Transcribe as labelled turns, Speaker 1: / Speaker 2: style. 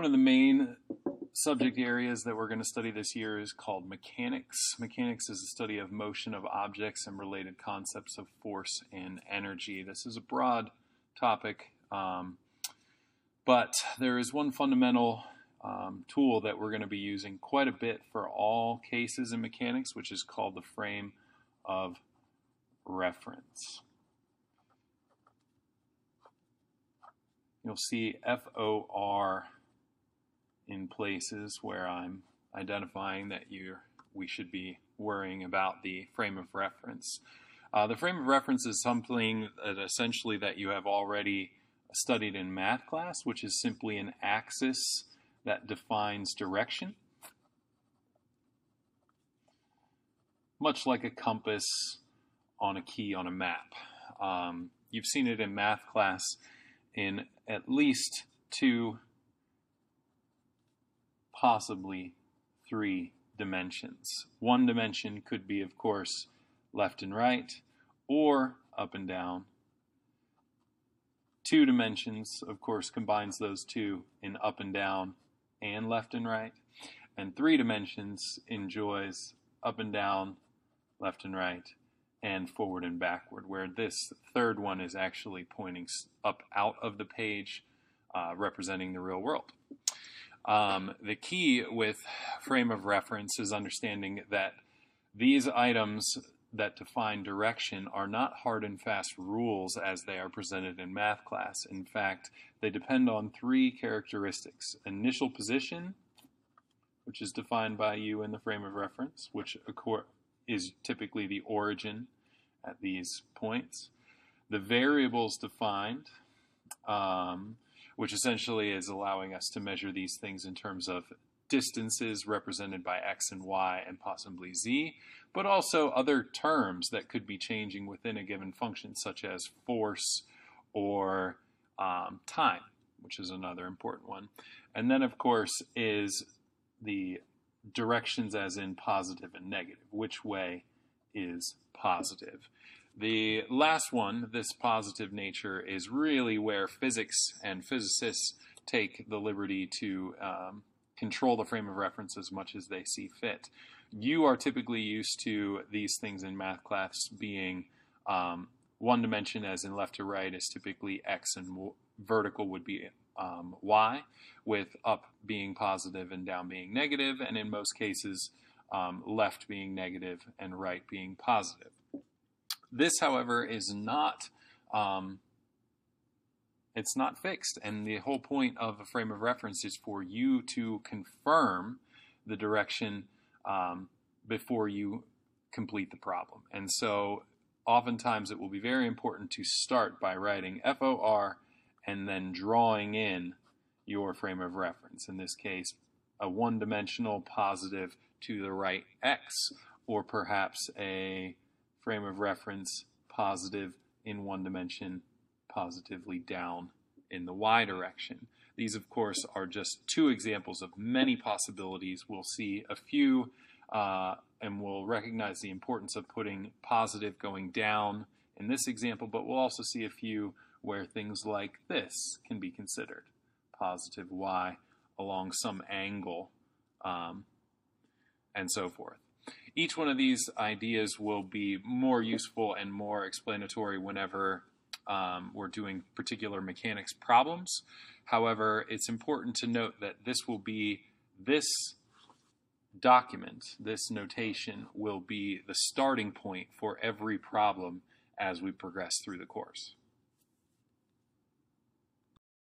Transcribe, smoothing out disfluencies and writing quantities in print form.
Speaker 1: One of the main subject areas that we're going to study this year is called mechanics. Mechanics is the study of motion of objects and related concepts of force and energy. This is a broad topic, but there is one fundamental tool that we're going to be using quite a bit for all cases in mechanics, which is called the frame of reference. You'll see FOR in places where I'm identifying that we should be worrying about the frame of reference. The frame of reference is something that essentially that you have already studied in math class, which is simply an axis that defines direction, much like a compass on a key on a map. You've seen it in math class in at least 2, possibly 3 dimensions. One dimension could be, of course, left and right, or up and down. 2 dimensions, of course, combines those two in up and down and left and right. And 3 dimensions enjoys up and down, left and right, and forward and backward, where this third one is actually pointing up out of the page, representing the real world. The key with frame of reference is understanding that these items that define direction are not hard and fast rules as they are presented in math class. In fact, they depend on 3 characteristics: initial position, which is defined by you in the frame of reference, which is typically the origin at these points; the variables defined, which essentially is allowing us to measure these things in terms of distances represented by x and y and possibly z, but also other terms that could be changing within a given function, such as force or time, which is another important one. And then, of course, is the directions as in positive and negative. Which way is positive? The last one, this positive nature, is really where physics and physicists take the liberty to control the frame of reference as much as they see fit. You are typically used to these things in math class being one dimension, as in left to right, is typically x, and vertical would be y, with up being positive and down being negative, and in most cases left being negative and right being positive. This, however, is not it's not fixed, and the whole point of a frame of reference is for you to confirm the direction before you complete the problem. And so oftentimes it will be very important to start by writing FOR and then drawing in your frame of reference. In this case, a one-dimensional positive to the right x, or perhaps a frame of reference positive in one dimension, positively down in the y direction. These, of course, are just 2 examples of many possibilities. We'll see a few, and we'll recognize the importance of putting positive going down in this example, but we'll also see a few where things like this can be considered. Positive y along some angle, and so forth. Each one of these ideas will be more useful and more explanatory whenever we're doing particular mechanics problems. However, it's important to note that this document, this notation, will be the starting point for every problem as we progress through the course.